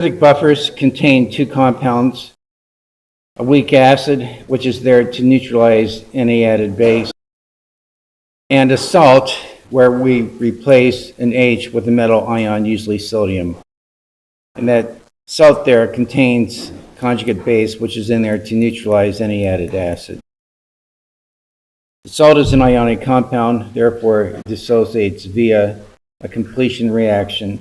Acidic buffers contain two compounds, a weak acid, which is there to neutralize any added base, and a salt, where we replace an H with a metal ion, usually sodium. And that salt there contains conjugate base, which is in there to neutralize any added acid. The salt is an ionic compound, therefore it dissociates via a completion reaction.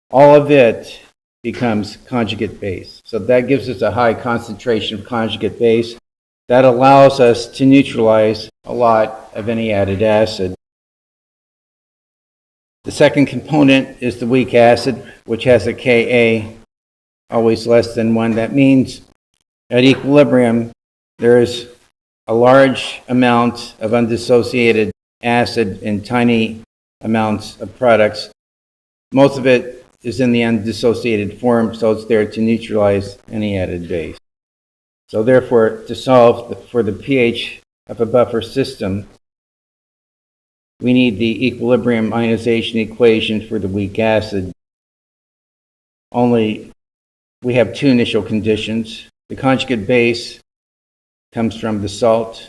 All of it becomes conjugate base. So that gives us a high concentration of conjugate base. That allows us to neutralize a lot of any added acid. The second component is the weak acid, which has a Ka always less than 1. That means at equilibrium, there is a large amount of undissociated acid in tiny amounts of products. Most of it is in the undissociated form, so it's there to neutralize any added base. So therefore, to solve for the pH of a buffer system, we need the equilibrium ionization equation for the weak acid. Only we have two initial conditions. The conjugate base comes from the salt.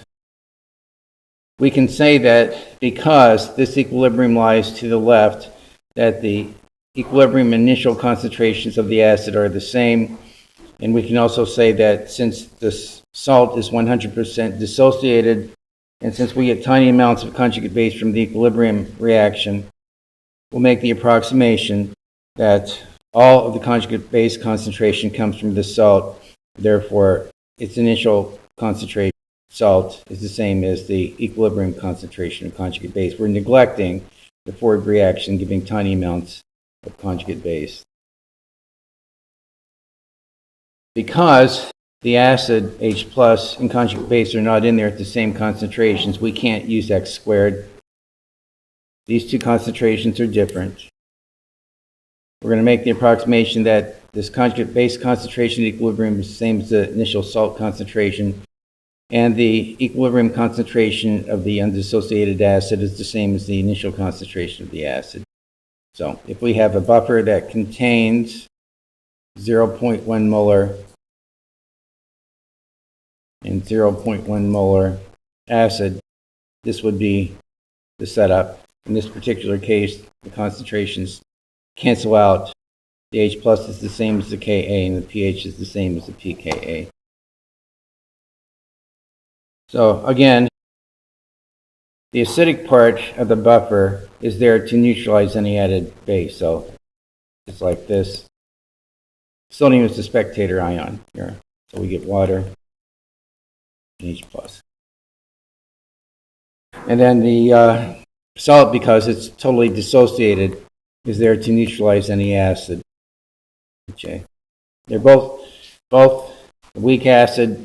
We can say that because this equilibrium lies to the left, that the equilibrium initial concentrations of the acid are the same. And we can also say that since the salt is 100% dissociated, and since we get tiny amounts of conjugate base from the equilibrium reaction, we'll make the approximation that all of the conjugate base concentration comes from the salt. Therefore, its initial concentration of salt is the same as the equilibrium concentration of conjugate base. We're neglecting the forward reaction, giving tiny amounts of conjugate base. Because the acid H plus and conjugate base are not in there at the same concentrations, we can't use X squared. These two concentrations are different. We're going to make the approximation that this conjugate base concentration at equilibrium is the same as the initial salt concentration, and the equilibrium concentration of the undissociated acid is the same as the initial concentration of the acid. So if we have a buffer that contains 0.1 molar and 0.1 molar acid, this would be the setup. In this particular case, the concentrations cancel out. The H plus is the same as the Ka, and the pH is the same as the pKa. So again, the acidic part of the buffer is there to neutralize any added base. So it's like this. Sodium is the spectator ion here. So we get water, H plus. And then the salt, because it's totally dissociated, is there to neutralize any acid. Okay. They're both the weak acid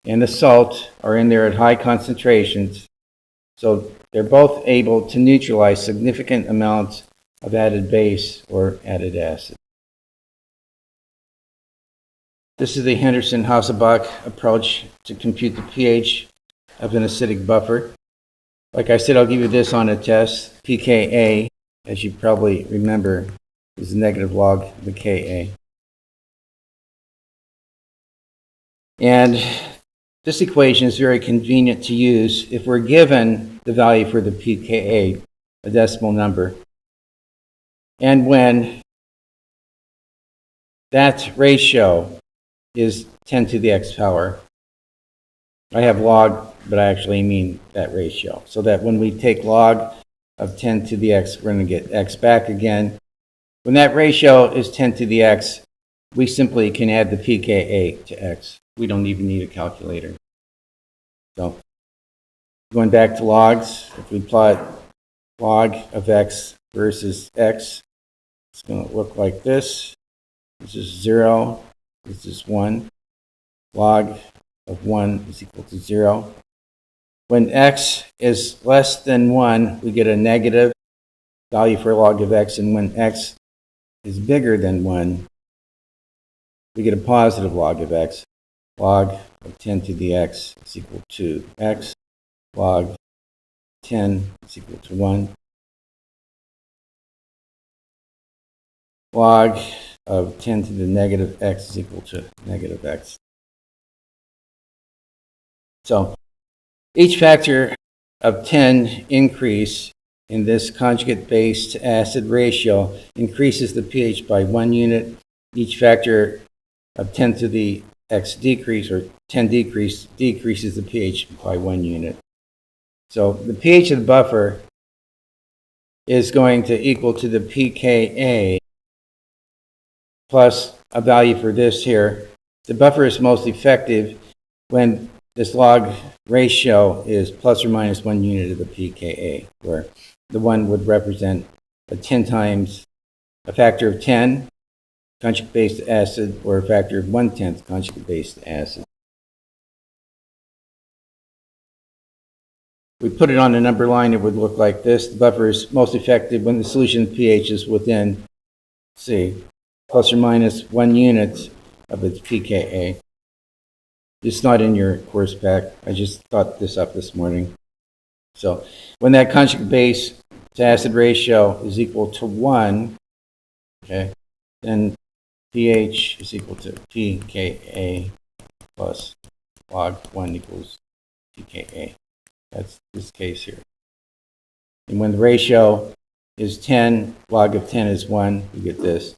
and the salt are in there at high concentrations. So they're both able to neutralize significant amounts of added base or added acid. This is the Henderson Hasselbach approach to compute the pH of an acidic buffer. Like I said, I'll give you this on a test. pKa, as you probably remember, is the negative log of the Ka. And this equation is very convenient to use if we're given the value for the pKa, a decimal number. And when that ratio is 10 to the x power. I have log, but I actually mean that ratio. So that when we take log of 10 to the x, we're going to get x back again. When that ratio is 10 to the x, we simply can add the pKa to x. We don't even need a calculator. So going back to logs, if we plot log of x versus x, it's going to look like this. This is 0. This is 1. Log of 1 is equal to 0. When x is less than 1, we get a negative value for log of x, and when x is bigger than 1, we get a positive log of x. Log of 10 to the x is equal to x. Log 10 is equal to 1. Log of 10 to the negative x is equal to negative x. So each factor of 10 increase in this conjugate base to acid ratio increases the pH by 1 unit. Each factor of 10 to the x decrease, or 10 decrease, decreases the pH by 1 unit. So the pH of the buffer is going to equal to the pKa plus a value for this here. The buffer is most effective when this log ratio is plus or minus 1 unit of the pKa, where the 1 would represent a 10 times a factor of 10 conjugate base to acid, or a factor of 1/10 conjugate base to acid. We put it on a number line, it would look like this. The buffer is most effective when the solution pH is within, see, plus or minus 1 unit of its pKa. It's not in your course pack. I just thought this up this morning. So when that conjugate base to acid ratio is equal to 1, okay, then pH is equal to pKa plus log 1 equals pKa. That's this case here. And when the ratio is 10, log of 10 is 1, you get this.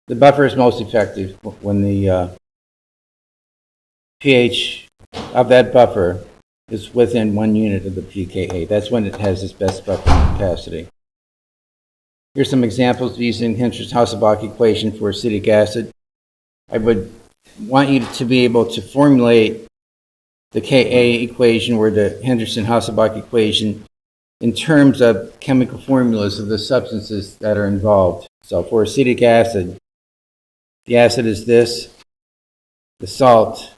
The buffer is most effective when the pH of that buffer is within 1 unit of the pKa. That's when it has its best buffering capacity. Here's some examples of using Henderson Hasselbach equation for acetic acid. I would want you to be able to formulate the Ka equation, or the Henderson Hasselbach equation, in terms of chemical formulas of the substances that are involved. So for acetic acid, the acid is this. The salt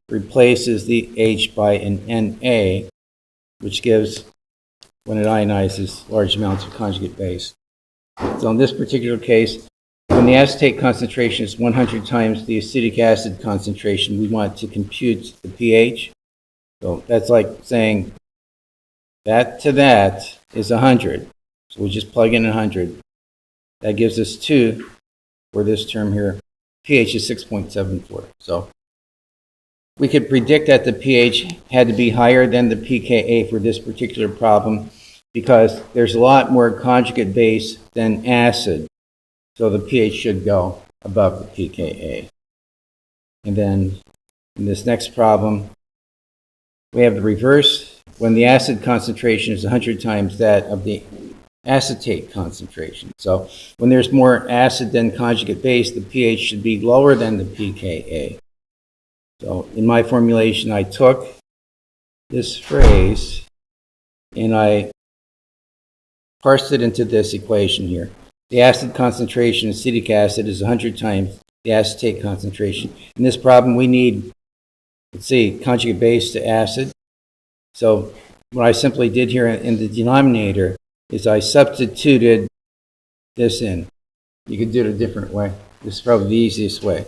replaces the H by an Na, which gives, when it ionizes, large amounts of conjugate base. So in this particular case, when the acetate concentration is 100 times the acetic acid concentration, we want to compute the pH. So that's like saying that to that is 100. So we just plug in 100. That gives us 2 for this term here. pH is 6.74. So we could predict that the pH had to be higher than the pKa for this particular problem, because there's a lot more conjugate base than acid. So the pH should go above the pKa. And then in this next problem, we have the reverse. When the acid concentration is 100 times that of the acetate concentration. So when there's more acid than conjugate base, the pH should be lower than the pKa. So in my formulation, I took this phrase and I parsed it into this equation here. The acid concentration of acetic acid is 100 times the acetate concentration. In this problem, we need, let's see, conjugate base to acid. So what I simply did here in the denominator is I substituted this in. You could do it a different way. This is probably the easiest way.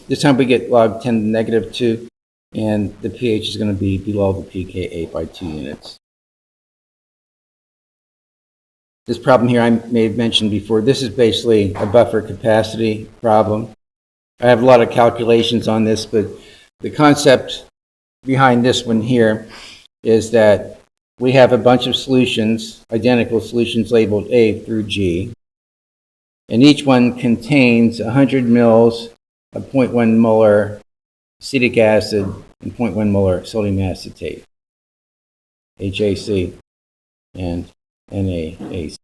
This time we get log 10 to the negative 2, and the pH is going to be below the pKa by 2 units. This problem here I may have mentioned before. This is basically a buffer capacity problem. I have a lot of calculations on this, but the concept behind this one here is that we have a bunch of solutions, identical solutions labeled A through G, and each one contains 100 mils of 0.1 molar acetic acid and 0.1 molar sodium acetate, HAC and NaAC,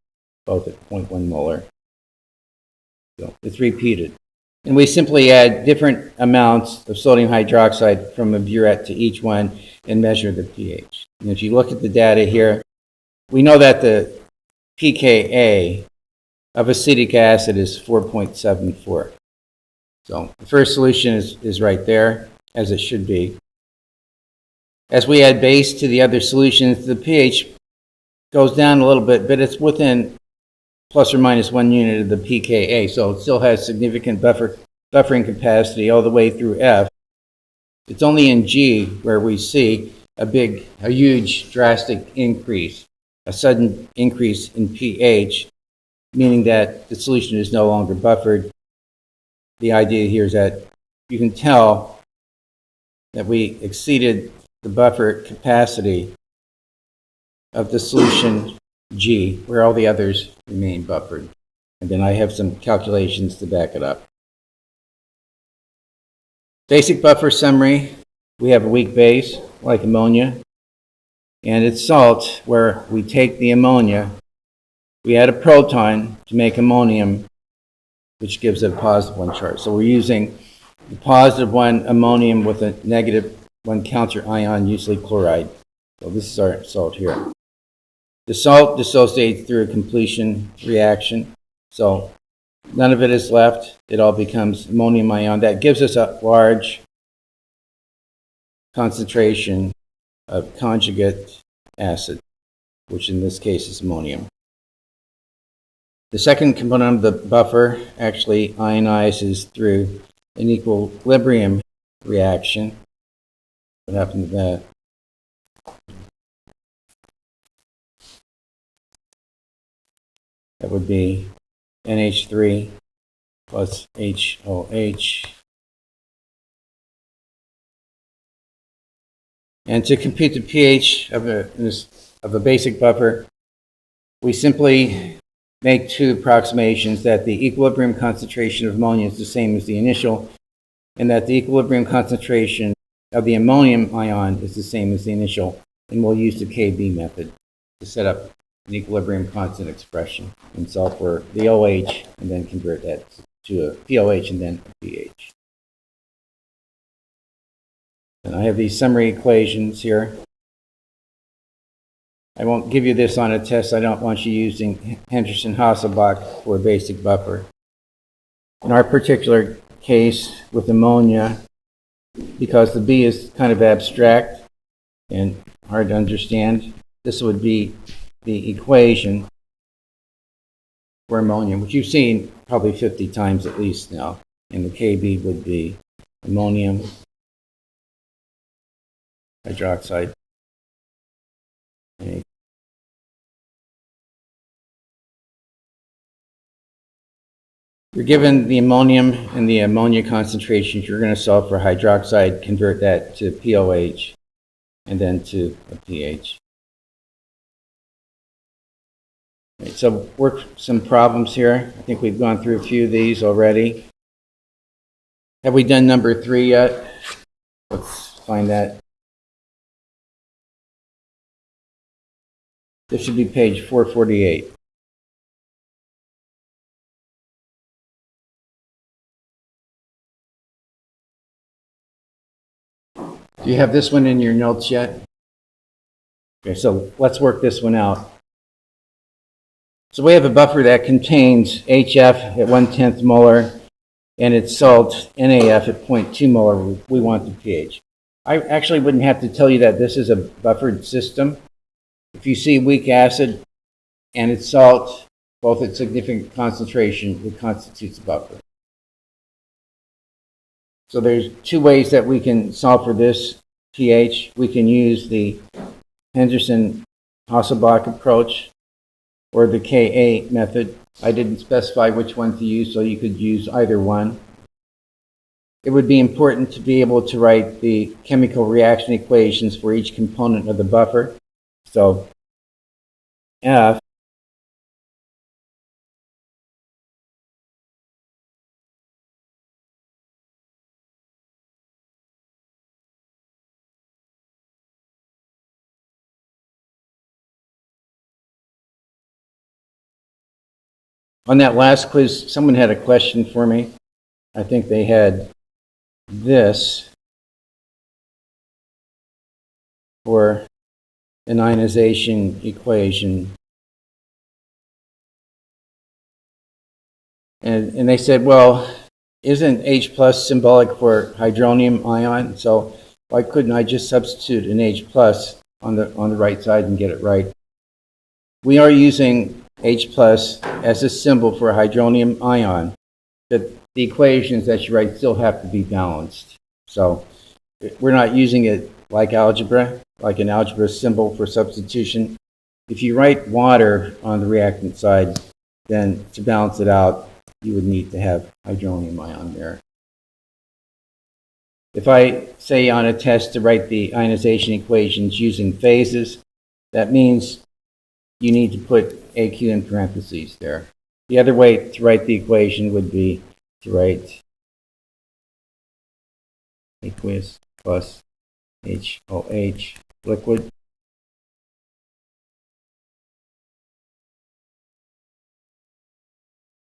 both at 0.1 molar. So it's repeated. And we simply add different amounts of sodium hydroxide from a burette to each one and measure the pH. And if you look at the data here, we know that the pKa of acetic acid is 4.74. So the first solution is right there, as it should be. As we add base to the other solutions, the pH goes down a little bit, but it's within plus or minus 1 unit of the pKa, so it still has significant buffering capacity all the way through F. It's only in G where we see a huge, drastic increase, a sudden increase in pH, meaning that the solution is no longer buffered. the idea here is that you can tell that we exceeded the buffer capacity of the solution G, where all the others remain buffered. And then I have some calculations to back it up. Basic buffer summary, we have a weak base, like ammonia, and it's salt, where we take the ammonia, we add a proton to make ammonium, which gives a positive one charge. So we're using the positive one ammonium with a negative one counter ion, usually chloride. So this is our salt here. The salt dissociates through a completion reaction. So none of it is left. It all becomes ammonium ion. That gives us a large concentration of conjugate acid, which in this case is ammonium. The second component of the buffer actually ionizes through an equilibrium reaction. What happened to that? That would be NH3 plus HOH. And to compute the pH of a basic buffer, we simply make two approximations: that the equilibrium concentration of ammonia is the same as the initial, and that the equilibrium concentration of the ammonium ion is the same as the initial. And we'll use the KB method to set up an equilibrium constant expression and solve for the OH, and then convert that to a POH and then a pH. And I have these summary equations here. I won't give you this on a test. I don't want you using Henderson Hasselbach for a basic buffer. In our particular case with ammonia, because the B is kind of abstract and hard to understand, this would be the equation for ammonia, which you've seen probably 50 times at least now. And the KB would be ammonium hydroxide. Okay. You're given the ammonium and the ammonia concentrations. You're going to solve for hydroxide, convert that to POH, and then to a pH. Okay, so work some problems here. I think we've gone through a few of these already. Have we done number 3 yet? Let's find that. This should be page 448. Do you have this one in your notes yet? Okay, so let's work this one out. So we have a buffer that contains HF at 1/10 molar and its salt NaF at 0.2 molar. We want the pH. I actually wouldn't have to tell you that this is a buffered system. If you see weak acid and its salt, both at significant concentration, it constitutes a buffer. So there's two ways that we can solve for this pH. We can use the Henderson Hasselbach approach or the Ka method. I didn't specify which one to use, so you could use either one. It would be important to be able to write the chemical reaction equations for each component of the buffer. So F on that last quiz, someone had a question for me. I think they had this for an ionization equation. And they said, well, isn't H plus symbolic for hydronium ion? So why couldn't I just substitute an H plus on the right side and get it right? We are using H plus as a symbol for a hydronium ion, but the equations that you write still have to be balanced. So we're not using it like algebra, like an algebra symbol for substitution. If you write water on the reactant side, then to balance it out, you would need to have hydronium ion there. If I say on a test to write the ionization equations using phases, that means you need to put AQ in parentheses there. The other way to write the equation would be to write aqueous plus HOH liquid.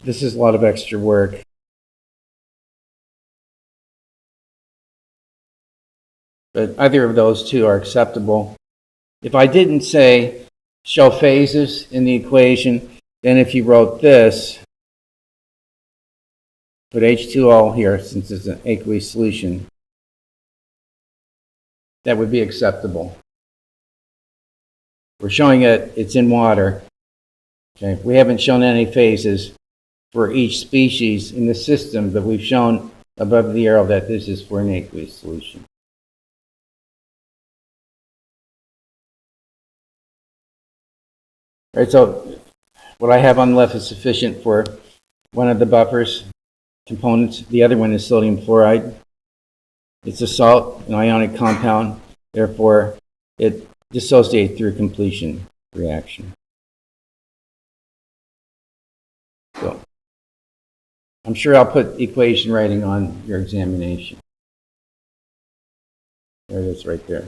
This is a lot of extra work. But either of those two are acceptable. If I didn't say show phases in the equation, then if you wrote this, put H2O here since it's an aqueous solution, that would be acceptable. We're showing it, it's in water. Okay, we haven't shown any phases for each species in the system, but we've shown above the arrow that this is for an aqueous solution. All right, so what I have on the left is sufficient for one of the buffers components. The other one is sodium fluoride. It's a salt, an ionic compound, therefore it dissociates through completion reaction. So I'm sure I'll put equation writing on your examination. There it is right there.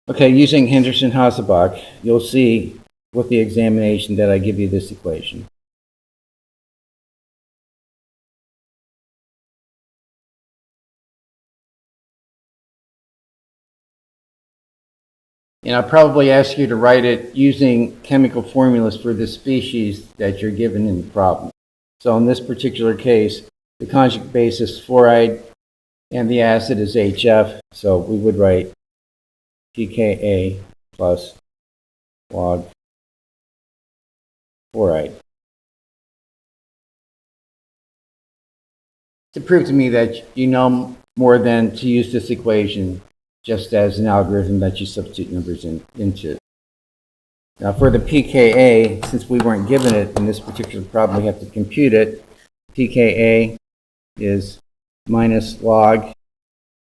Okay, using Henderson Hasselbach, you'll see with the examination that I give you this equation. And I'll probably ask you to write it using chemical formulas for the species that you're given in the problem. So in this particular case, the conjugate base is fluoride and the acid is HF, so we would write pKa plus log fluoride. To prove to me that you know more than to use this equation just as an algorithm that you substitute numbers into. Now for the pKa, since we weren't given it in this particular problem, we have to compute it. pKa is minus log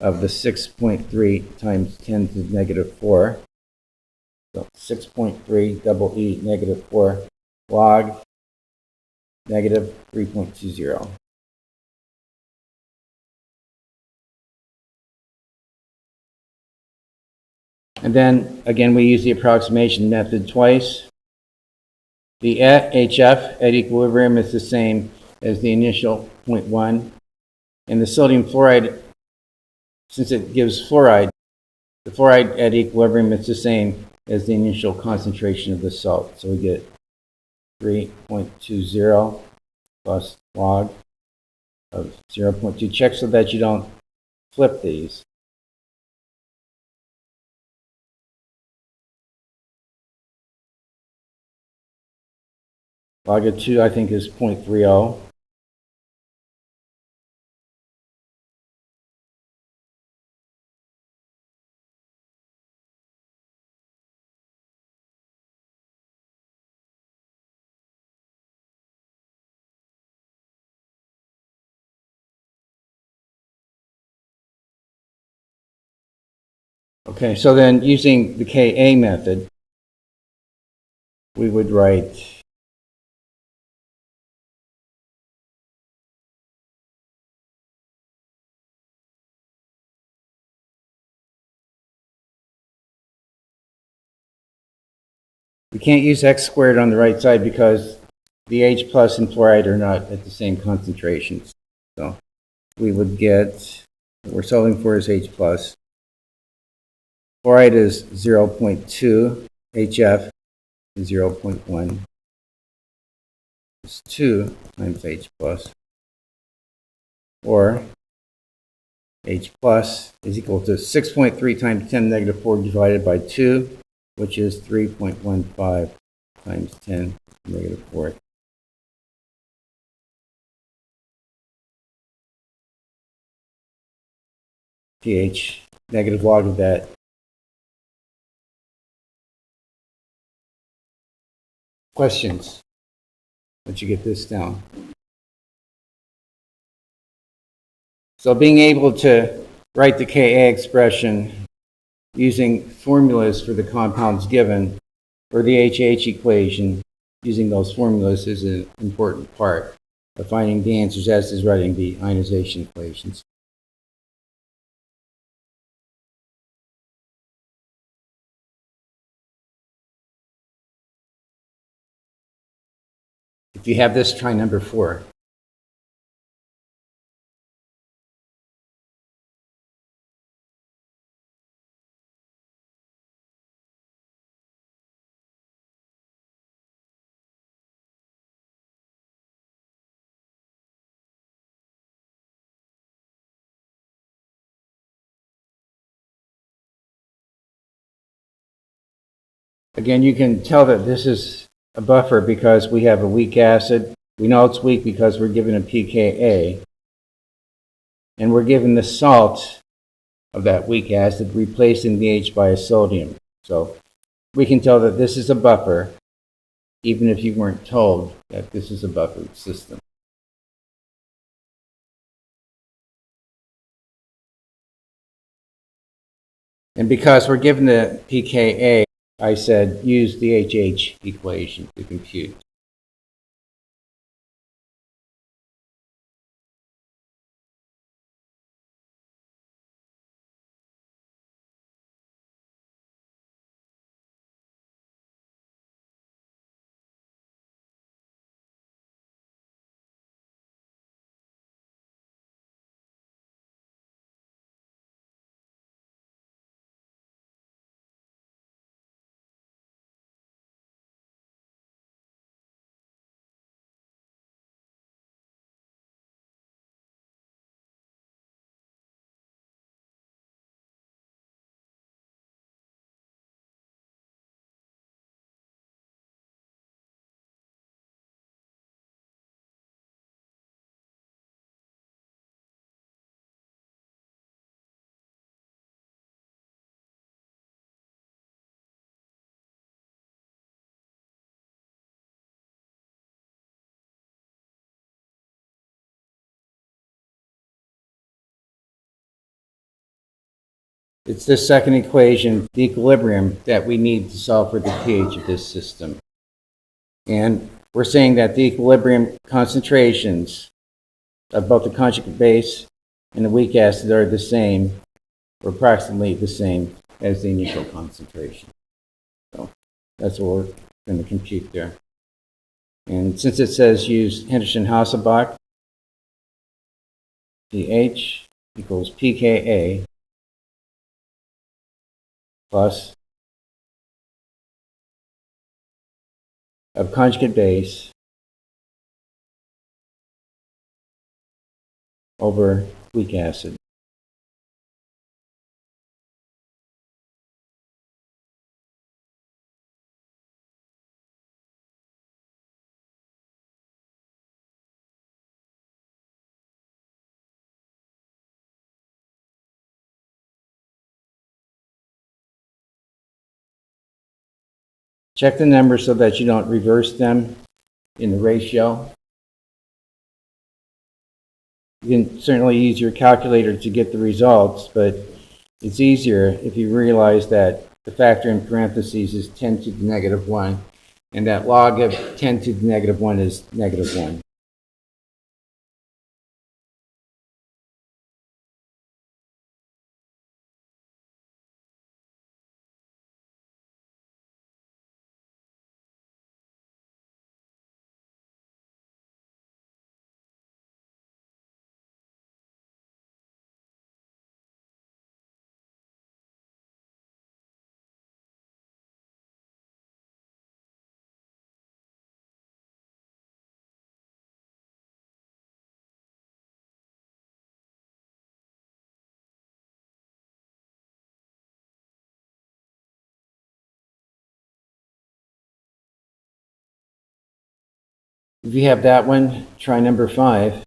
of the 6.3 times 10 to the negative 4. So 6.3 double E negative 4 log negative 3.20. And then, again, we use the approximation method twice. The HF at equilibrium is the same as the initial 0.1. And the sodium fluoride, since it gives fluoride, the fluoride at equilibrium is the same as the initial concentration of the salt. So we get 3.20 plus log of 0.2. Check so that you don't flip these. Log of 2, I think, is 0.30. Okay, so then using the Ka method, we would write we can't use x squared on the right side because the H plus and fluoride are not at the same concentrations. So we would get, what we're solving for is H plus. Fluoride is 0.2, HF is 0.1. It's 2 times H plus. Or H plus is equal to 6.3 times 10 negative 4 divided by 2, which is 3.15 times 10 negative 4. pH, negative log of that. Questions? once you get this down. So being able to write the Ka expression using formulas for the compounds given, or the HH equation, using those formulas is an important part of finding the answers, as is writing the ionization equations. If you have this, try number 4. Again, you can tell that this is a buffer because we have a weak acid. We know it's weak because we're given a pKa, and we're given the salt of that weak acid, replacing the H by a sodium. So we can tell that this is a buffer, even if you weren't told that this is a buffered system. And because we're given the pKa, I said use the HH equation to compute. It's this second equation, the equilibrium, that we need to solve for the pH of this system. And we're saying that the equilibrium concentrations of both the conjugate base and the weak acid are the same, or approximately the same, as the initial concentration. So that's what we're going to compute there. And since it says use Henderson Hasselbach, pH equals pKa plus of conjugate base over weak acid. Check the numbers so that you don't reverse them in the ratio. You can certainly use your calculator to get the results, but it's easier if you realize that the factor in parentheses is 10 to the negative 1, and that log of 10 to the negative 1 is negative 1. If you have that one, try number 5.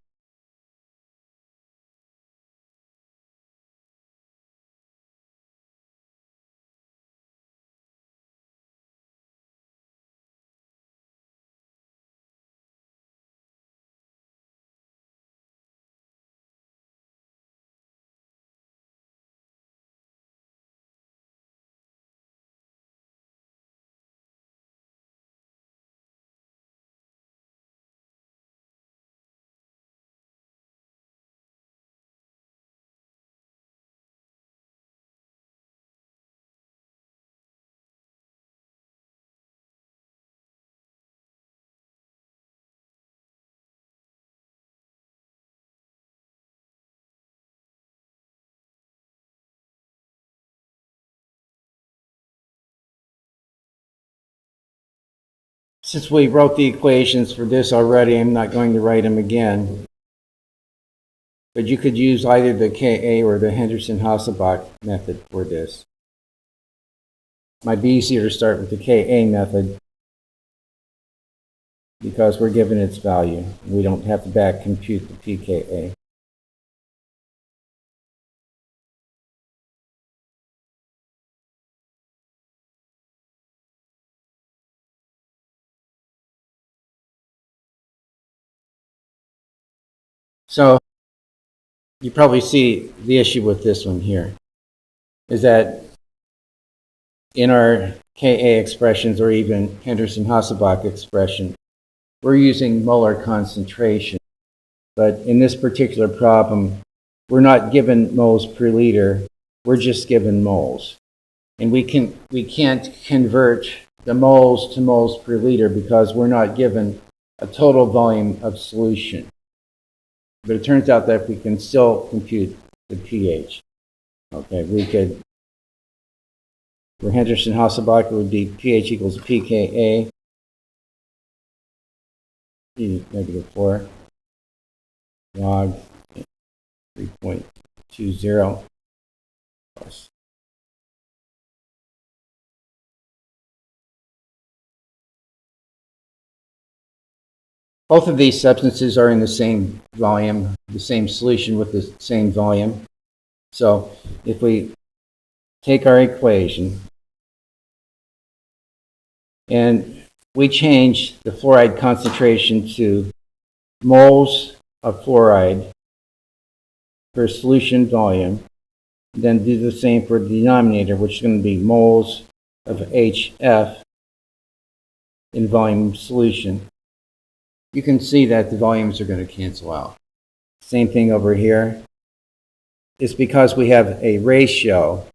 since we wrote the equations for this already, I'm not going to write them again. But you could use either the Ka or the Henderson Hasselbach method for this. Might be easier to start with the Ka method because we're given its value. We don't have to back compute the pKa. So you probably see the issue with this one here is that in our Ka expressions or even Henderson-Hasselbach expression, we're using molar concentration. But in this particular problem, we're not given moles per liter, we're just given moles. And we can't convert the moles to moles per liter because we're not given a total volume of solution. But it turns out that we can still compute the pH. Okay, we could, for Henderson-Hasselbach, it would be pH equals pKa, -4, log 3.20 plus. Both of these substances are in the same volume, the same solution with the same volume. So if we take our equation and we change the fluoride concentration to moles of fluoride per solution volume, then do the same for the denominator, which is going to be moles of HF in volume solution. You can see that the volumes are going to cancel out. Same thing over here. It's because we have a ratio,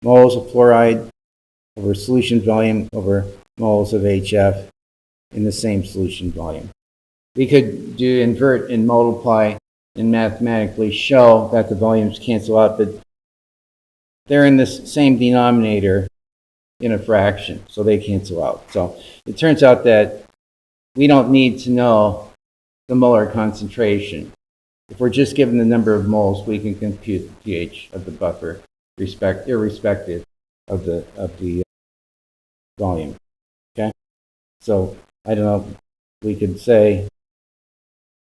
moles of fluoride over solution volume over moles of HF in the same solution volume. We could do invert and multiply and mathematically show that the volumes cancel out, but they're in the same denominator in a fraction, so they cancel out. So it turns out that we don't need to know the molar concentration. If we're just given the number of moles, we can compute the pH of the buffer irrespective of the volume. Okay? So I don't know, we could say,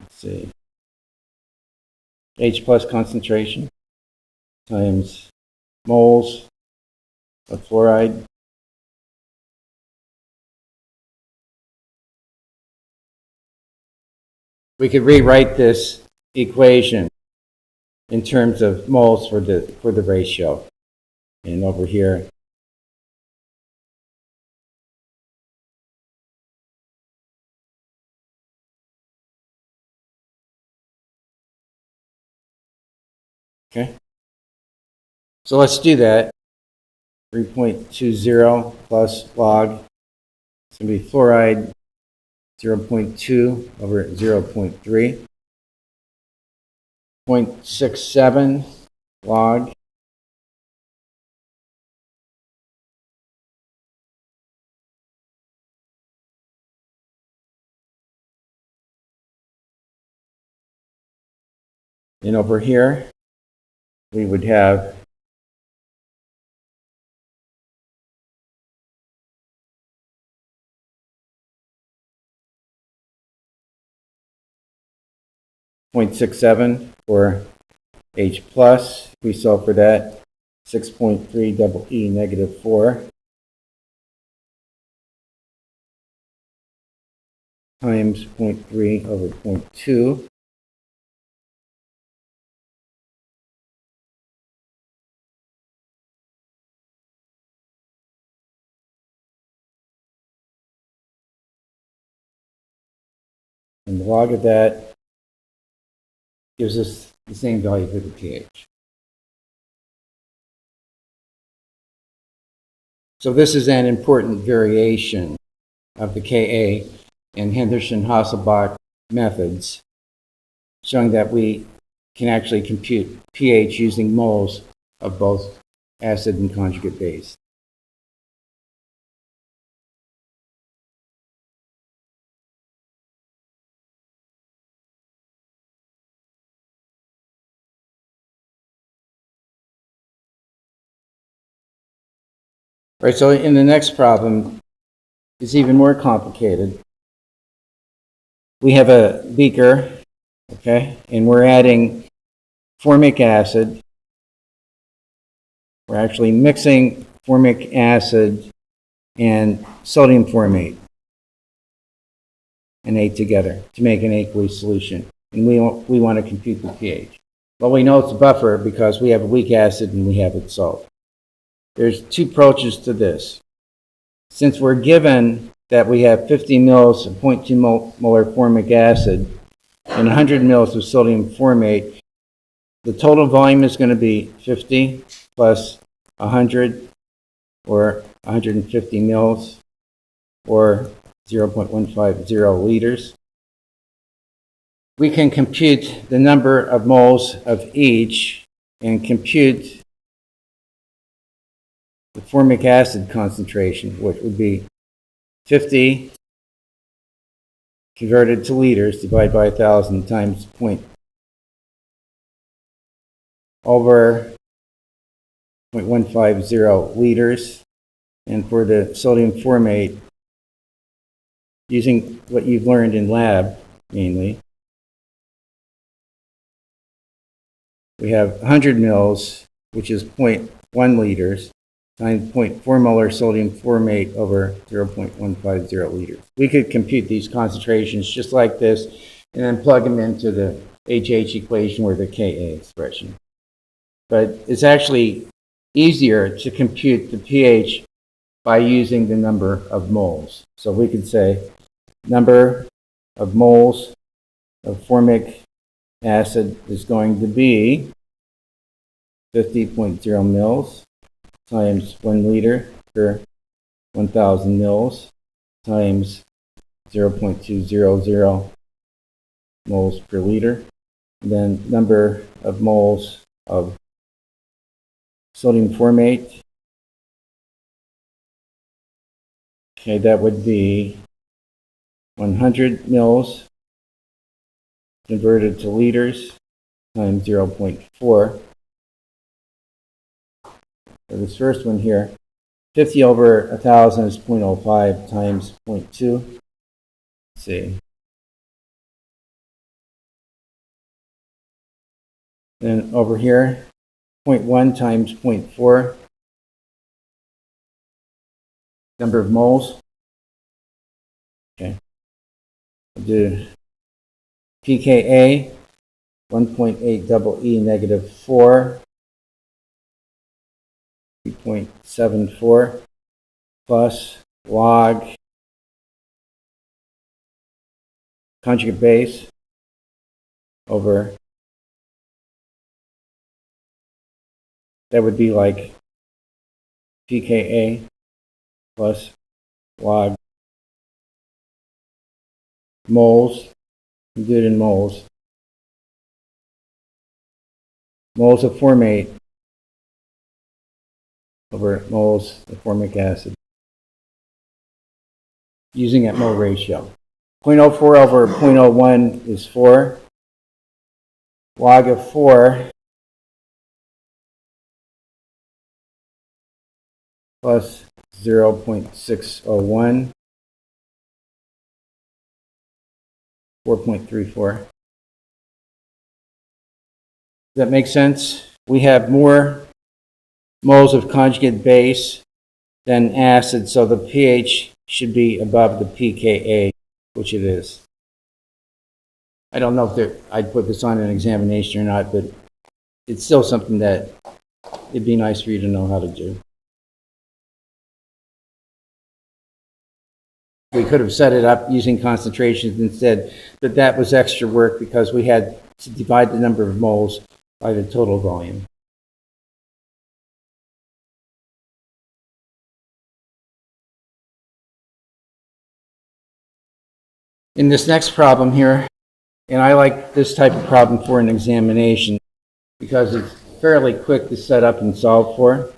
let's see, H plus concentration times moles of fluoride we could rewrite this equation in terms of moles for the ratio. And over here, okay? So let's do that. 3.20 plus log, it's going to be fluoride 0.2 over 0.3. 0.67 log and over here we would have 0.67 for H plus. We solve for that. 6.3 double E negative 4 times 0.3 over 0.2. And the log of that gives us the same value for the pH. So this is an important variation of the Ka and Henderson-Hasselbach methods, showing that we can actually compute pH using moles of both acid and conjugate base. Right, so in the next problem, it's even more complicated. We have a beaker, okay, and we're adding formic acid. We're actually mixing formic acid and sodium formate and A together to make an aqueous solution. And we want to compute the pH. Well, we know it's a buffer because we have a weak acid and we have its salt. There's two approaches to this. Since we're given that we have 50 mils of 0.2 molar formic acid and 100 mils of sodium formate, the total volume is going to be 50 plus 100 or 150 mils or 0.150 liters. We can compute the number of moles of each and compute the formic acid concentration, which would be 50 converted to liters divided by 1,000 times point over 0.150 liters. And for the sodium formate, using what you've learned in lab mainly, we have 100 mils, which is 0.1 liters, times 0.4 molar sodium formate over 0.150 liters. We could compute these concentrations just like this and then plug them into the HH equation or the Ka expression. But it's actually easier to compute the pH by using the number of moles. So we could say number of moles of formic acid is going to be 50.0 mils times 1 liter per 1,000 mils times 0.200 moles per liter. And then number of moles of sodium formate. Okay, that would be 100 mils converted to liters times 0.4. For this first one here, 50 over 1,000 is 0.05 times 0.2. Let's see. Then over here, 0.1 times 0.4. Number of moles. Okay. I'll do pKa, 1.8 double E negative 4. 3.74 plus log conjugate base over, that would be like pKa plus log moles, we do it in moles, moles of formate over moles of formic acid, using that mole ratio. 0.04 over 0.01 is 4. Log of 4 plus 0.601, 4.34. Does that make sense? We have more moles of conjugate base than acid, so the pH should be above the pKa, which it is. I don't know if I'd put this on an examination or not, but it's still something that it'd be nice for you to know how to do. We could have set it up using concentrations instead, but that was extra work because we had to divide the number of moles by the total volume. In this next problem here, and I like this type of problem for an examination because it's fairly quick to set up and solve for.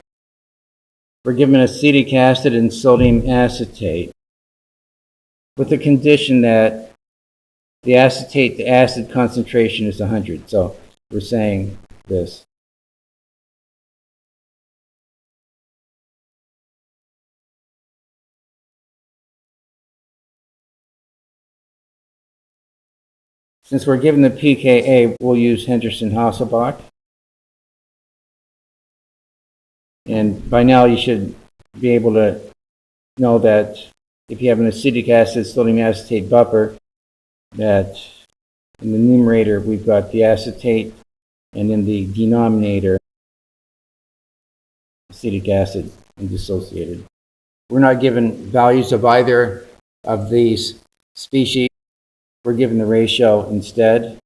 We're given acetic acid and sodium acetate with the condition that the acetate to acid concentration is 100. So we're saying this. Since we're given the pKa, we'll use Henderson Hasselbach. And by now you should be able to know that if you have an acetic acid sodium acetate buffer, that in the numerator we've got the acetate, and in the denominator acetic acid and dissociated. We're not given values of either of these species. We're given the ratio instead.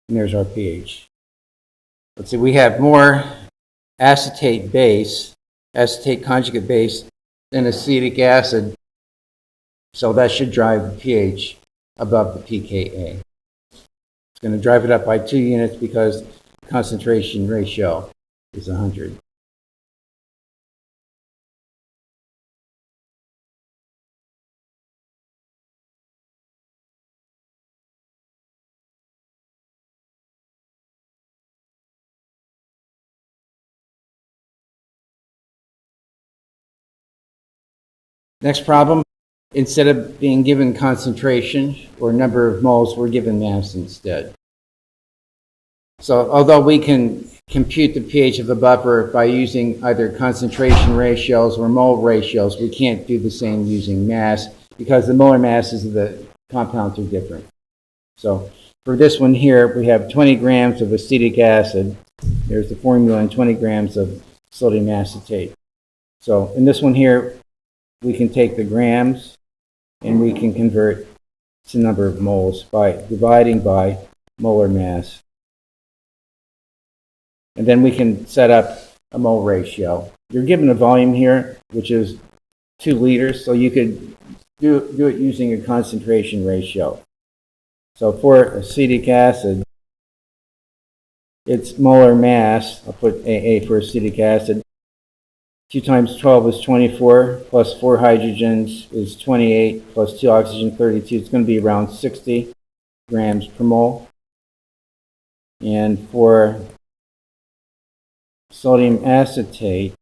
And there's our pH. Let's see, we have more acetate base, acetate conjugate base, than acetic acid, so that should drive the pH above the pKa. It's going to drive it up by 2 units because the concentration ratio is 100. Next problem, instead of being given concentration or number of moles, we're given mass instead. So although we can compute the pH of the buffer by using either concentration ratios or mole ratios, we can't do the same using mass because the molar masses of the compounds are different. So for this one here, we have 20 grams of acetic acid. There's the formula, and 20 grams of sodium acetate. So in this one here, we can take the grams and we can convert to number of moles by dividing by molar mass. And then we can set up a mole ratio. You're given a volume here, which is 2 liters, so you could do it using a concentration ratio. So for acetic acid, its molar mass, I'll put AA for acetic acid, 2 times 12 is 24, plus 4 hydrogens is 28, plus 2 oxygen, 32. It's going to be around 60 grams per mole. And for sodium acetate,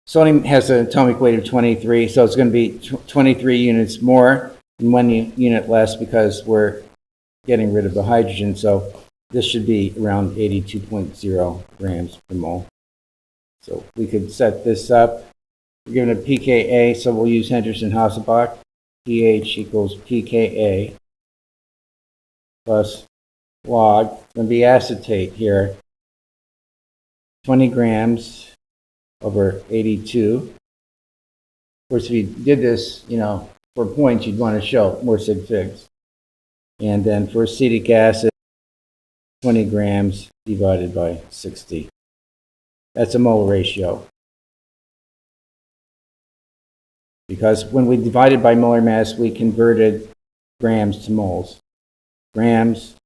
sodium has an atomic weight of 23, so it's going to be 23 units more and 1 unit less because we're getting rid of the hydrogen. So this should be around 82.0 grams per mole. So we could set this up. We're given a pKa, so we'll use Henderson Hasselbach. pH equals pKa plus log. It's going to be acetate here. 20 grams over 82. Of course, if you did this, for points, you'd want to show more sig figs. And then for acetic acid, 20 grams divided by 60. That's a mole ratio. Because when we divided by molar mass, we converted grams to moles. Grams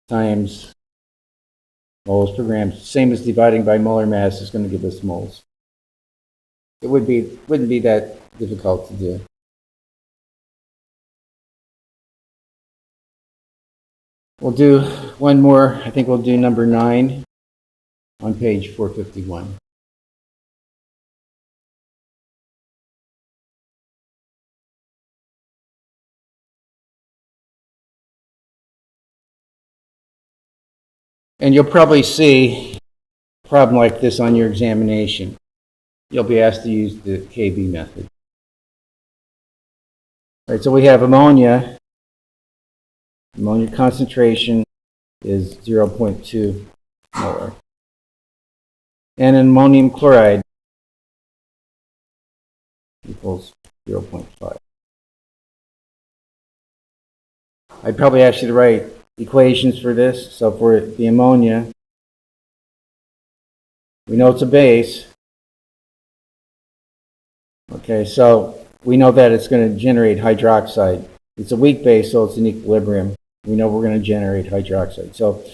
times moles per gram, same as dividing by molar mass, is going to give us moles. It wouldn't be that difficult to do. We'll do one more. I think we'll do number 9 on page 451. And you'll probably see a problem like this on your examination. You'll be asked to use the KB method. All right, so we have ammonia. Ammonia concentration is 0.2 molar. And ammonium chloride equals 0.5. I'd probably ask you to write equations for this. So for the ammonia, we know it's a base. Okay, so we know that it's going to generate hydroxide. It's a weak base, so it's in equilibrium. We know we're going to generate hydroxide. So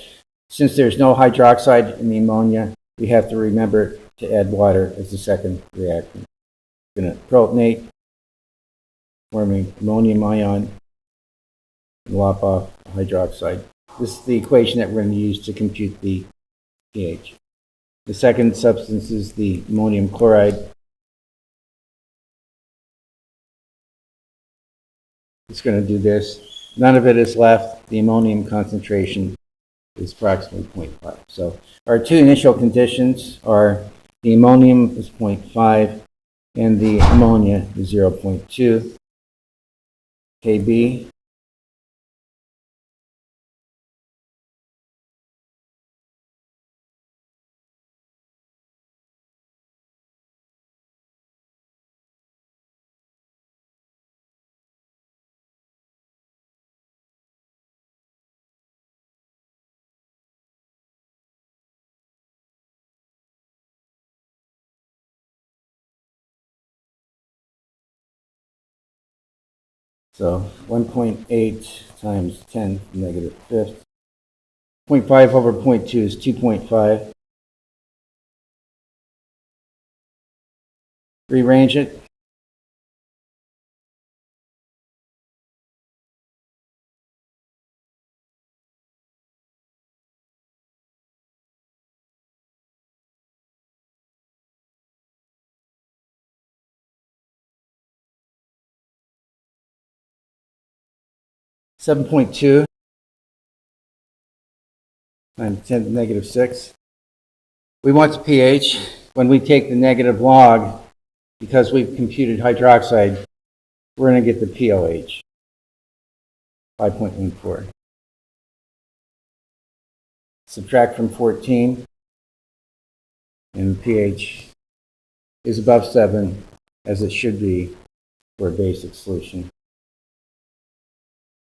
since there's no hydroxide in the ammonia, we have to remember to add water as the second reactant. We're going to protonate, forming ammonium ion, and lop off hydroxide. This is the equation that we're going to use to compute the pH. The second substance is the ammonium chloride. It's going to do this. None of it is left. The ammonium concentration is approximately 0.5. So our two initial conditions are the ammonium is 0.5 and the ammonia is 0.2 kb. So 1.8 times 10 to the negative fifth. 0.5 over 0.2 is 2.5. Rearrange it. (7.2) times 10 to the negative 6. We want the pH. When we take the negative log, because we've computed hydroxide, we're going to get the POH, 5.14. Subtract from 14, and the pH is above 7, as it should be for a basic solution.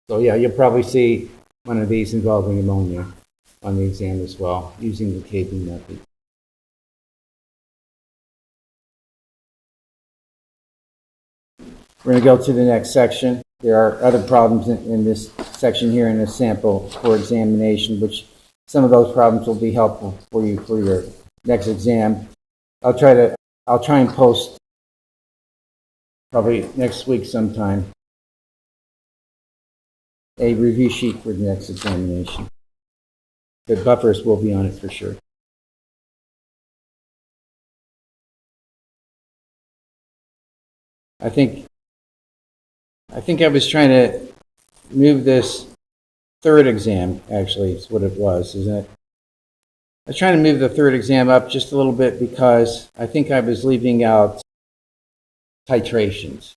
So yeah, you'll probably see one of these involving ammonia on the exam as well, using the KB method. We're going to go to the next section. There are other problems in this section here in this sample for examination, which some of those problems will be helpful for you for your next exam. I'll try and post probably next week sometime a review sheet for the next examination. The buffers will be on it for sure. I think I was trying to move this third exam, actually, is what it was, isn't it? I was trying to move the third exam up just a little bit because I think I was leaving out titrations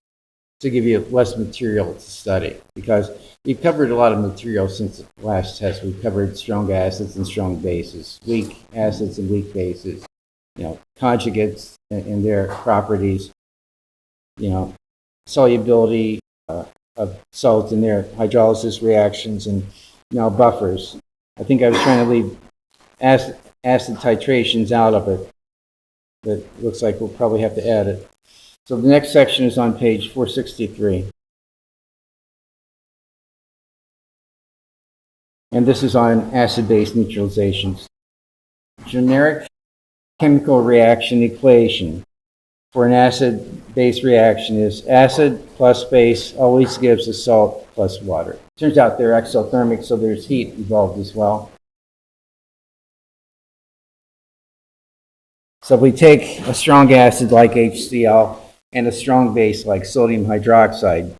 to give you less material to study, because we've covered a lot of material since the last test. We've covered strong acids and strong bases, weak acids and weak bases, conjugates and their properties, solubility of salts in their hydrolysis reactions, and now buffers. I think I was trying to leave acid titrations out of it, but it looks like we'll probably have to add it. So the next section is on page 463. And this is on acid-base neutralizations. Generic chemical reaction equation for an acid-base reaction is acid plus base always gives a salt plus water. Turns out they're exothermic, so there's heat involved as well. So if we take a strong acid like HCl and a strong base like sodium hydroxide,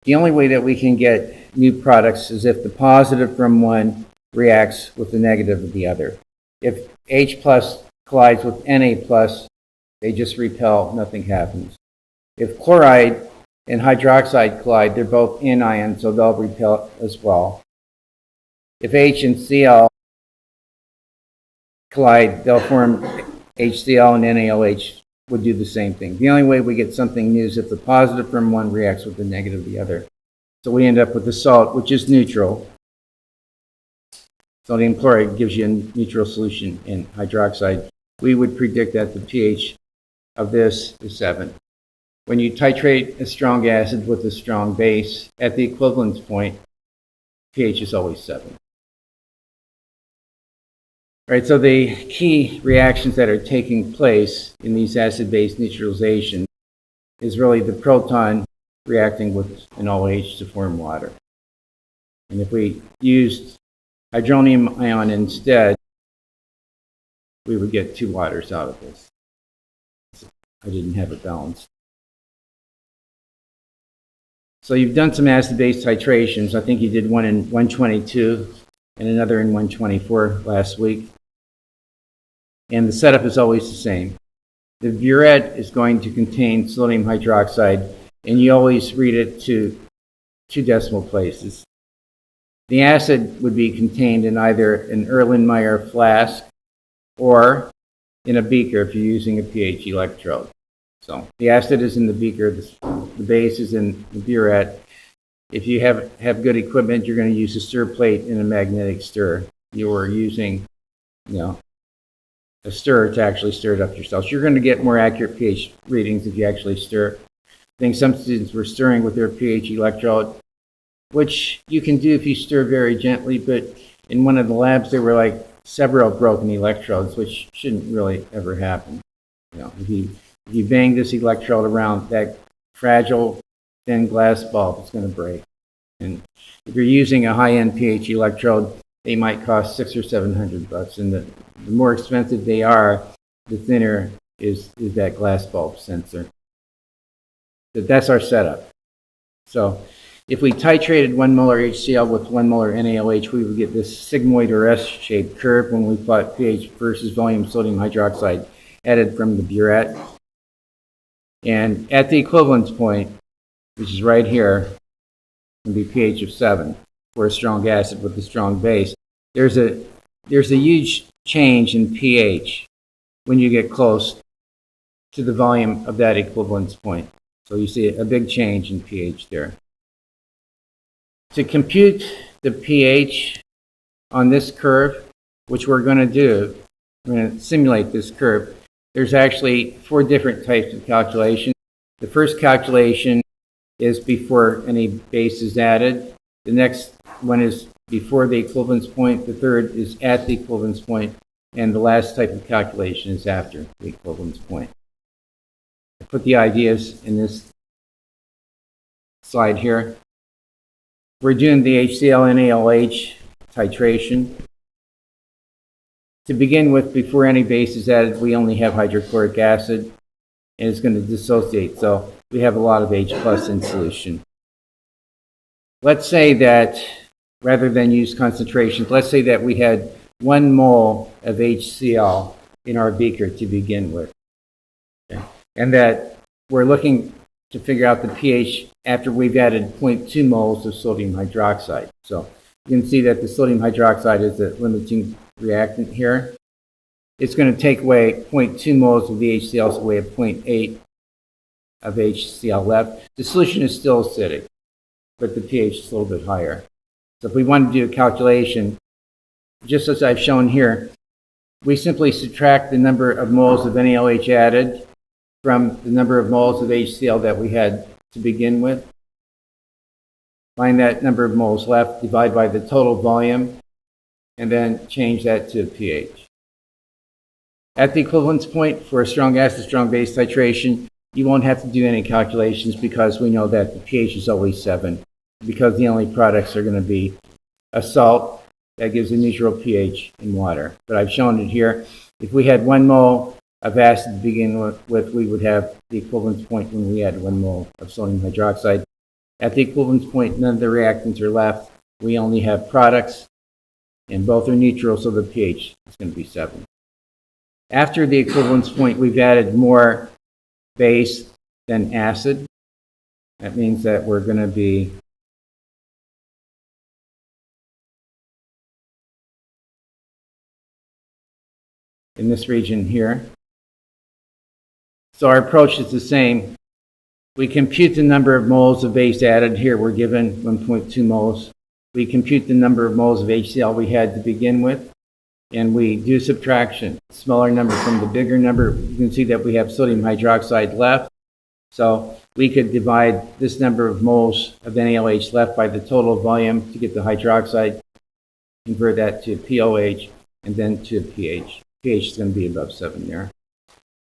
the only way that we can get new products is if the positive from one reacts with the negative of the other. If H plus collides with Na plus, they just repel, nothing happens. If chloride and hydroxide collide, they're both anions, so they'll repel as well. If H and Cl collide, they'll form HCl, and NaOH would do the same thing. The only way we get something new is if the positive from one reacts with the negative of the other. So we end up with the salt, which is neutral. Sodium chloride gives you a neutral solution in hydroxide. We would predict that the pH of this is 7. When you titrate a strong acid with a strong base, at the equivalence point, pH is always 7. All right, so the key reactions that are taking place in these acid-base neutralizations is really the proton reacting with an OH to form water. And if we used hydronium ion instead, we would get 2 waters out of this. I didn't have it balanced. So you've done some acid-base titrations. I think you did one in 122 and another in 124 last week. And the setup is always the same. The burette is going to contain sodium hydroxide, and you always read it to 2 decimal places. The acid would be contained in either an Erlenmeyer flask or in a beaker if you're using a pH electrode. So the acid is in the beaker, the base is in the burette. If you have good equipment, you're going to use a stir plate and a magnetic stir. You're using, a stir to actually stir it up yourself. So you're going to get more accurate pH readings if you actually stir. I think some students were stirring with their pH electrode, which you can do if you stir very gently, but in one of the labs there were like several broken electrodes, which shouldn't really ever happen. If you bang this electrode around, that fragile thin glass bulb is going to break. And if you're using a high-end pH electrode, they might cost $600 or $700, and the more expensive they are, the thinner is that glass bulb sensor. But that's our setup. So if we titrated 1 molar HCl with 1 molar NaOH, we would get this sigmoid or S-shaped curve when we plot pH versus volume sodium hydroxide added from the burette. And at the equivalence point, which is right here, can be pH of 7 for a strong acid with a strong base. There's a huge change in pH when you get close to the volume of that equivalence point. So you see a big change in pH there. To compute the pH on this curve, which we're going to do, we're going to simulate this curve. There's actually 4 different types of calculations. The first calculation is before any base is added. The next one is before the equivalence point. The third is at the equivalence point. And the last type of calculation is after the equivalence point. I put the ideas in this slide here. We're doing the HCl NaOH titration. To begin with, before any base is added, we only have hydrochloric acid, and it's going to dissociate. So we have a lot of H plus in solution. Let's say that, rather than use concentrations, let's say that we had 1 mole of HCl in our beaker to begin with. Okay. And that we're looking to figure out the pH after we've added 0.2 moles of sodium hydroxide. So you can see that the sodium hydroxide is the limiting reactant here. It's going to take away 0.2 moles of the HCl, so we have 0.8 of HCl left. The solution is still acidic, but the pH is a little bit higher. So if we want to do a calculation, just as I've shown here, we simply subtract the number of moles of NaOH added from the number of moles of HCl that we had to begin with. Find that number of moles left, divide by the total volume, and then change that to pH. At the equivalence point for a strong acid, strong base titration, you won't have to do any calculations because we know that the pH is always 7, because the only products are going to be a salt that gives a neutral pH in water. But I've shown it here. If we had 1 mole of acid to begin with, we would have the equivalence point when we add 1 mole of sodium hydroxide. At the equivalence point, none of the reactants are left. We only have products, and both are neutral, so the pH is going to be 7. After the equivalence point, we've added more base than acid. That means that we're going to be in this region here. So our approach is the same. We compute the number of moles of base added. Here we're given 1.2 moles. We compute the number of moles of HCl we had to begin with, and we do subtraction. Smaller number from the bigger number. You can see that we have sodium hydroxide left. So we could divide this number of moles of NaOH left by the total volume to get the hydroxide, convert that to POH, and then to pH. pH is going to be above 7 there.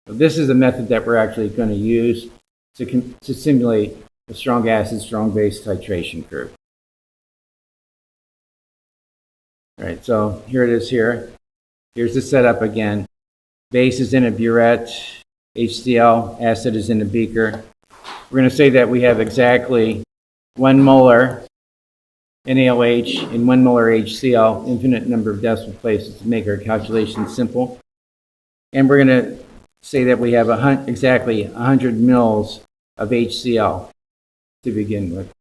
So this is a method that we're actually going to use to simulate a strong acid, strong base titration curve. All right, so here it is here. Here's the setup again. Base is in a burette, HCl, acid is in a beaker. We're going to say that we have exactly 1 molar NaOH and 1 molar HCl, infinite number of decimal places to make our calculations simple. And we're going to say that we have exactly 100 mils of HCl to begin with.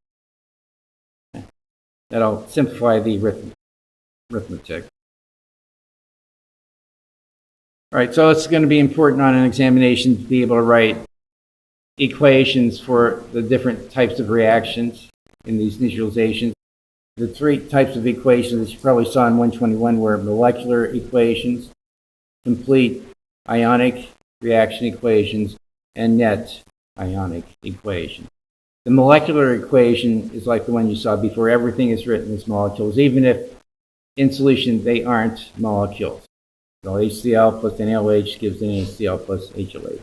That'll simplify the arithmetic. All right, so it's going to be important on an examination to be able to write equations for the different types of reactions in these neutralizations. The 3 types of equations that you probably saw in 121 were molecular equations, complete ionic reaction equations, and net ionic equation. The molecular equation is like the one you saw before. Everything is written as molecules, even if in solution they aren't molecules. So HCl plus NaOH gives NaCl plus HLH.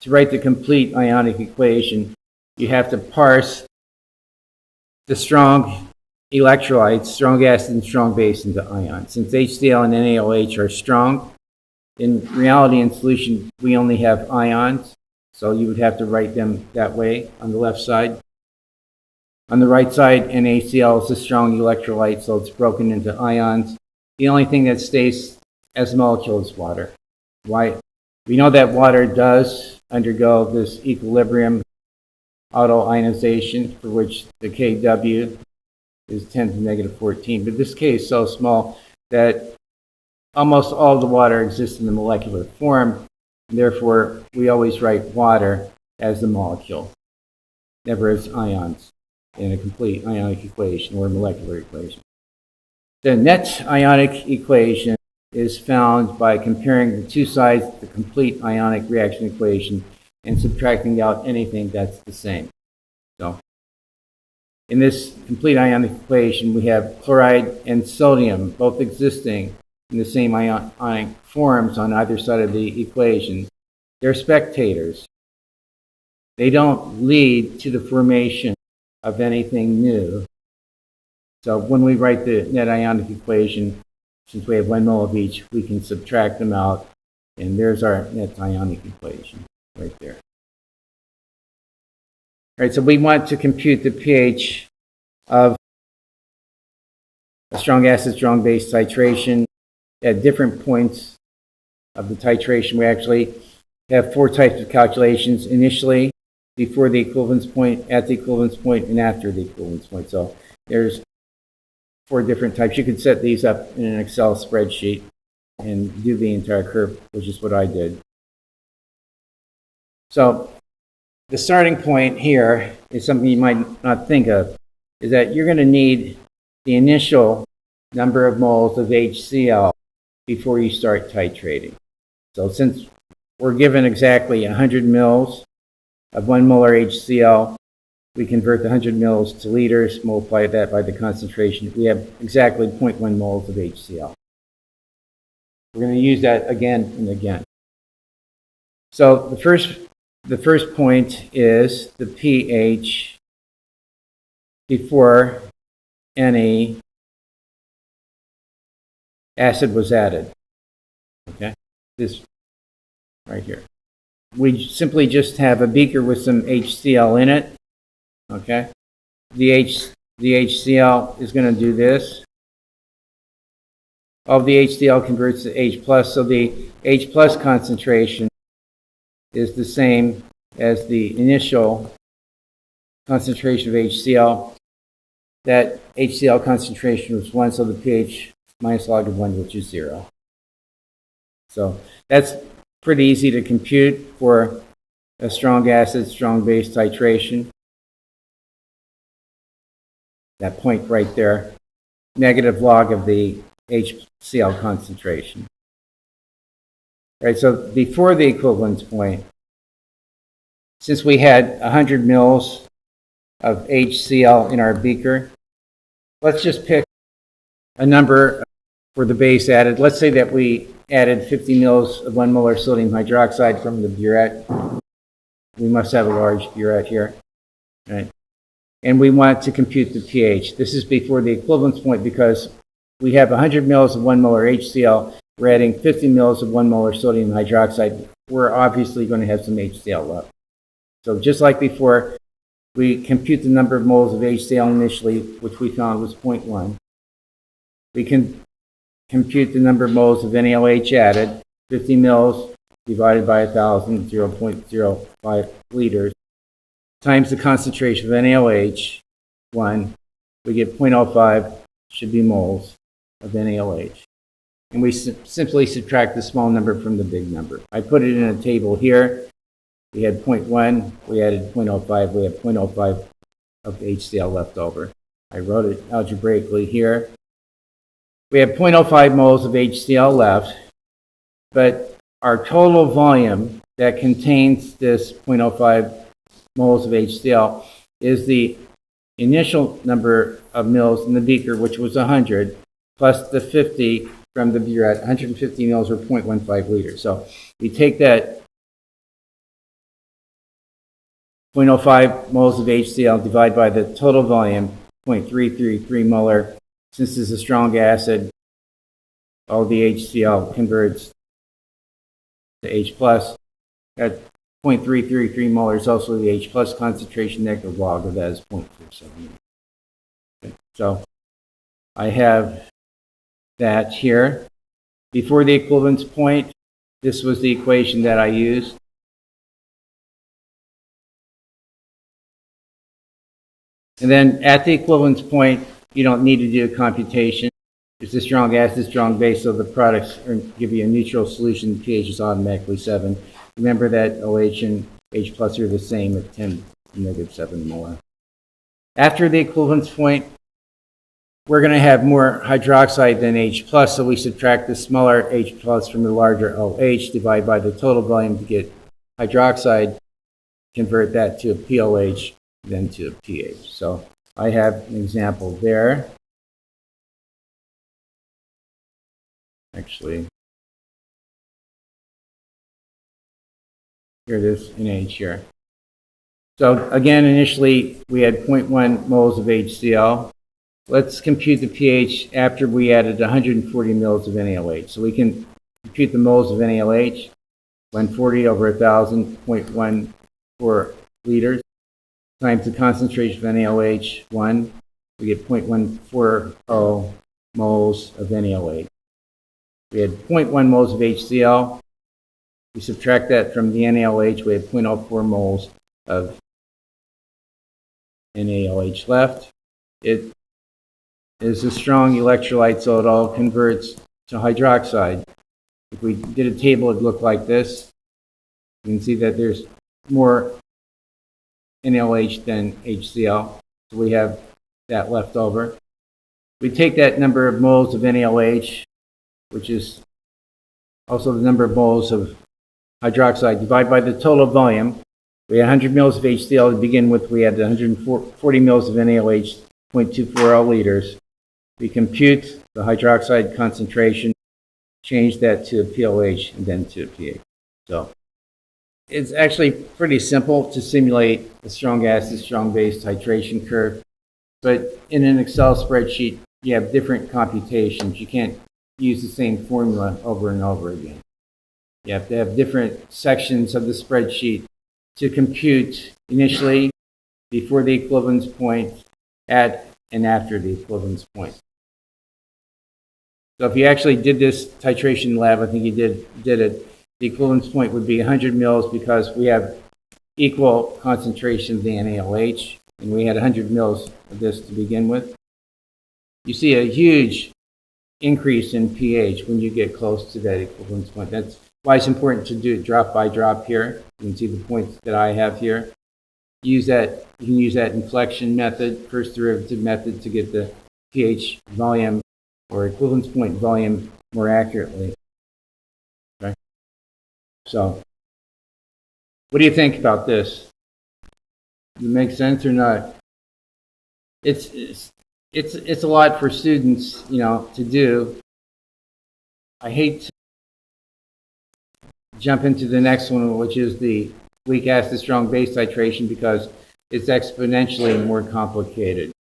To write the complete ionic equation, you have to parse the strong electrolytes, strong acid and strong base, into ions. Since HCl and NaOH are strong, in reality in solution we only have ions, so you would have to write them that way on the left side. On the right side, NaCl is a strong electrolyte, so it's broken into ions. The only thing that stays as a molecule is water. Why? We know that water does undergo this equilibrium auto-ionization, for which the Kw is 10 to the negative 14. But this K is so small that almost all the water exists in the molecular form. And therefore, we always write water as a molecule, never as ions in a complete ionic equation or molecular equation. The net ionic equation is found by comparing the 2 sides of the complete ionic reaction equation and subtracting out anything that's the same. So, in this complete ionic equation, we have chloride and sodium both existing in the same ionic forms on either side of the equation. They're spectators. They don't lead to the formation of anything new. So when we write the net ionic equation, since we have 1 mole of each, we can subtract them out, and there's our net ionic equation right there. All right, so we want to compute the pH of a strong acid, strong base titration. At different points of the titration, we actually have 4 types of calculations: initially, before the equivalence point, at the equivalence point, and after the equivalence point. So there's 4 different types. You could set these up in an Excel spreadsheet and do the entire curve, which is what I did. So the starting point here is something you might not think of, is that you're going to need the initial number of moles of HCl before you start titrating. So since we're given exactly 100 mils of 1 molar HCl, we convert the 100 mils to liters, multiply that by the concentration. We have exactly 0.1 moles of HCl. We're going to use that again and again. So the first point is the pH before any acid was added. Okay, this right here. We simply just have a beaker with some HCl in it. Okay, the HCl is going to do this. All of the HCl converts to H+, so the H+ concentration is the same as the initial concentration of HCl. That HCl concentration was 1, so the pH minus log of 1, which is 0. So that's pretty easy to compute for a strong acid, strong base titration. That point right there, negative log of the HCl concentration. Right, so before the equivalence point, since we had 100 mils of HCl in our beaker, let's just pick a number for the base added. Let's say that we added 50 mils of 1 molar sodium hydroxide from the burette. We must have a large burette here, right? And we want to compute the pH. This is before the equivalence point because we have 100 mils of 1 molar HCl, we're adding 50 mils of 1 molar sodium hydroxide, we're obviously going to have some HCl left. So just like before, we compute the number of moles of HCl initially, which we found was 0.1. We can compute the number of moles of NaOH added, 50 mils divided by 1,000, 0.05 liters, times the concentration of NaOH, 1, we get 0.05, should be moles of NaOH. And we simply subtract the small number from the big number. I put it in a table here. We had 0.1, we added 0.05, we have 0.05 of HCl left over. I wrote it algebraically here. We have 0.05 moles of HCl left, but our total volume that contains this 0.05 moles of HCl is the initial number of mils in the beaker, which was 100, plus the 50 from the burette, 150 mils or 0.15 liters. So we take that 0.05 moles of HCl divided by the total volume, 0.333 molar. Since this is a strong acid, all the HCl converts to H+. At 0.333 molar is also the H+ concentration. Negative log of that is 0.47. Okay, so I have that here. Before the equivalence point, this was the equation that I used. And then at the equivalence point, you don't need to do a computation. It's a strong acid, strong base, so the products give you a neutral solution. pH is automatically 7. Remember that OH and H+ are the same at 10 to negative 7 molar. After the equivalence point, we're going to have more hydroxide than H+, so we subtract the smaller H+ from the larger OH, divide by the total volume to get hydroxide, convert that to a POH, then to a pH. So I have an example there. Actually, here it is in H here. So again, initially we had 0.1 moles of HCl. Let's compute the pH after we added 140 mils of NaOH. So we can compute the moles of NaOH, 140 over 1,000, 0.14 liters, times the concentration of NaOH, 1, we get 0.140 moles of NaOH. We had 0.1 moles of HCl. We subtract that from the NaOH, we have 0.04 moles of NaOH left. It is a strong electrolyte, so it all converts to hydroxide. If we did a table, it would look like this. You can see that there's more NaOH than HCl, so we have that left over. We take that number of moles of NaOH, which is also the number of moles of hydroxide, divide by the total volume. We had 100 mils of HCl to begin with. We had 140 mils of NaOH, 0.240 liters. We compute the hydroxide concentration, change that to a POH, and then to a pH. So it's actually pretty simple to simulate a strong acid, strong base titration curve. But in an Excel spreadsheet, you have different computations. You can't use the same formula over and over again. You have to have different sections of the spreadsheet to compute initially, before the equivalence point, at and after the equivalence point. So if you actually did this titration lab, I think you did it, the equivalence point would be 100 mils because we have equal concentration of the NaOH, and we had 100 mils of this to begin with. You see a huge increase in pH when you get close to that equivalence point. That's why it's important to do it drop by drop here. You can see the points that I have here. You can use that inflection method, first derivative method, to get the pH volume or equivalence point volume more accurately. Okay? So, what do you think about this? Does it make sense or not? It's a lot for students, to do. I hate to jump into the next one, which is the weak acid strong base titration, because it's exponentially more complicated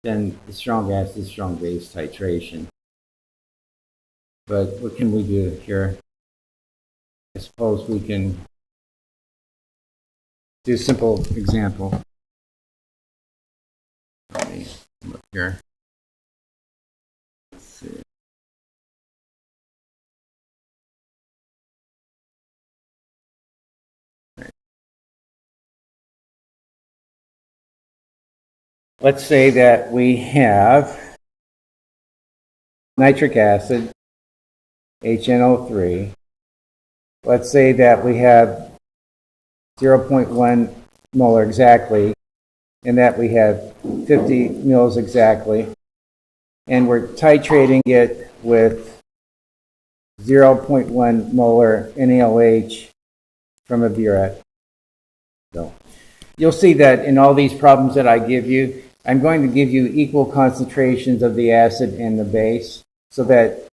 than the strong acid strong base titration. But what can we do here? I suppose we can do a simple example. Let me come up here. Let's see. Let's say that we have nitric acid, HNO3. Let's say that we have 0.1 molar exactly, and that we have 50 mils exactly, and we're titrating it with 0.1 molar NaOH from a burette. So you'll see that in all these problems that I give you, I'm going to give you equal concentrations of the acid and the base, so that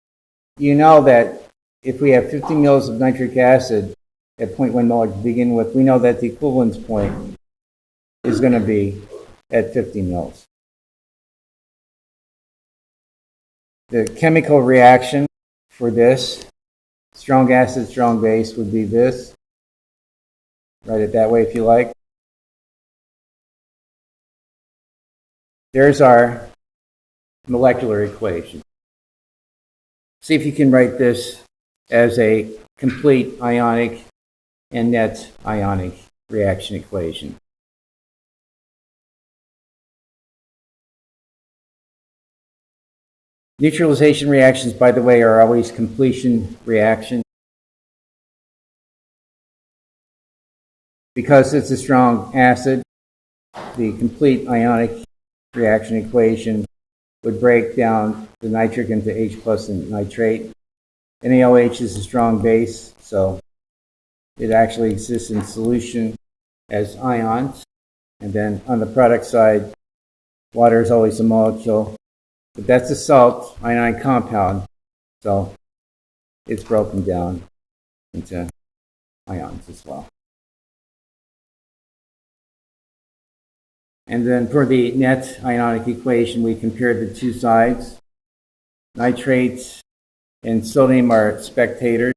you know that if we have 50 mils of nitric acid at 0.1 molar to begin with, we know that the equivalence point is going to be at 50 mils. The chemical reaction for this, strong acid, strong base, would be this. Write it that way if you like. There's our molecular equation. See if you can write this as a complete ionic and net ionic reaction equation. Neutralization reactions, by the way, are always completion reactions. Because it's a strong acid, the complete ionic reaction equation would break down the nitric into H plus and nitrate. NaOH is a strong base, so it actually exists in solution as ions. And then on the product side, water is always a molecule, but that's a salt ionic compound, so it's broken down into ions as well. And then for the net ionic equation, we compare the two sides. Nitrates and sodium are spectators.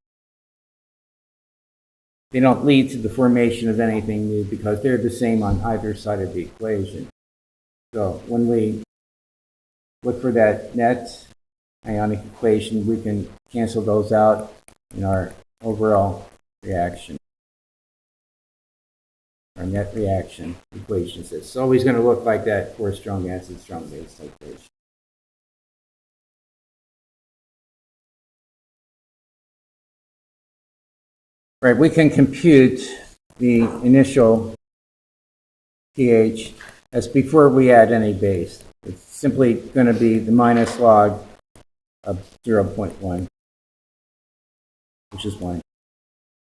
They don't lead to the formation of anything new because they're the same on either side of the equation. So when we look for that net ionic equation, we can cancel those out in our overall reaction. Our net reaction equation is this. It's always going to look like that for strong acid, strong base titration. Right, we can compute the initial pH as before we add any base. It's simply going to be the minus log of 0.1, which is 1,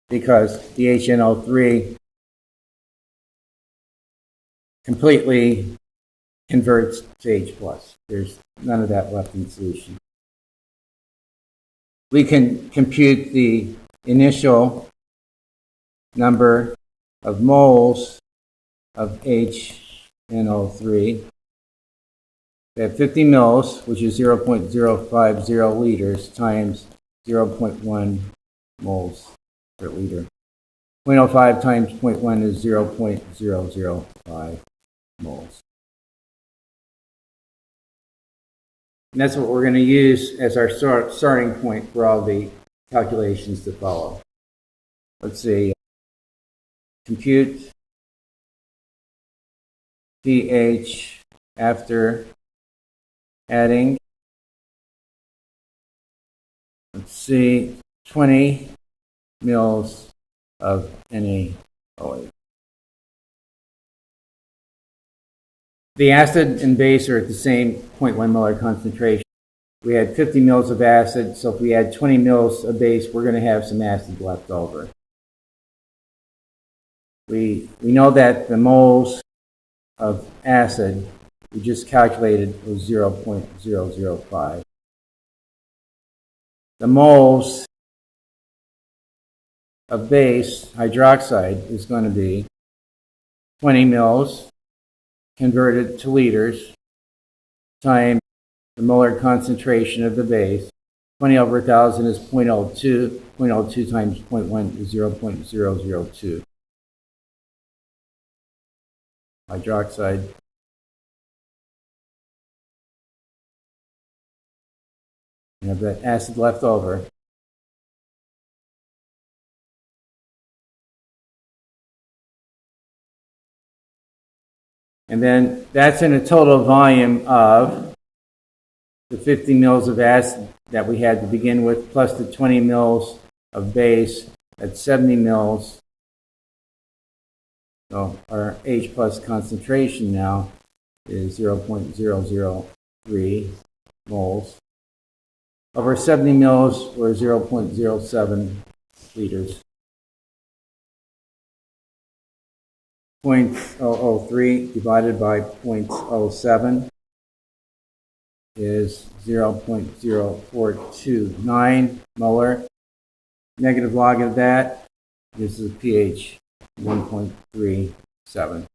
because the HNO3 completely converts to H+. There's none of that left in solution. We can compute the initial number of moles of HNO3. We have 50 mils, which is 0.050 liters, times 0.1 moles per liter. 0.05 times 0.1 is 0.005 moles. And that's what we're going to use as our starting point for all the calculations to follow. Let's see. Compute pH after adding, let's see, 20 mils of NaOH. The acid and base are at the same 0.1 molar concentration. We had 50 mils of acid, so if we add 20 mils of base, we're going to have some acid left over. We know that the moles of acid we just calculated was 0.005. The moles of base, hydroxide, is going to be 20 mils converted to liters times the molar concentration of the base, 20 over 1,000 is 0.02. 0.02 times 0.1 is 0.002. Hydroxide. You have that acid left over. And then that's in a total volume of the 50 mils of acid that we had to begin with, plus the 20 mils of base at 70 mils. So our H plus concentration now is 0.003 moles. Over 70 mils, we're 0.07 liters. 0.003 divided by 0.07 is 0.0429 molar. Negative log of that, this is pH 1.37.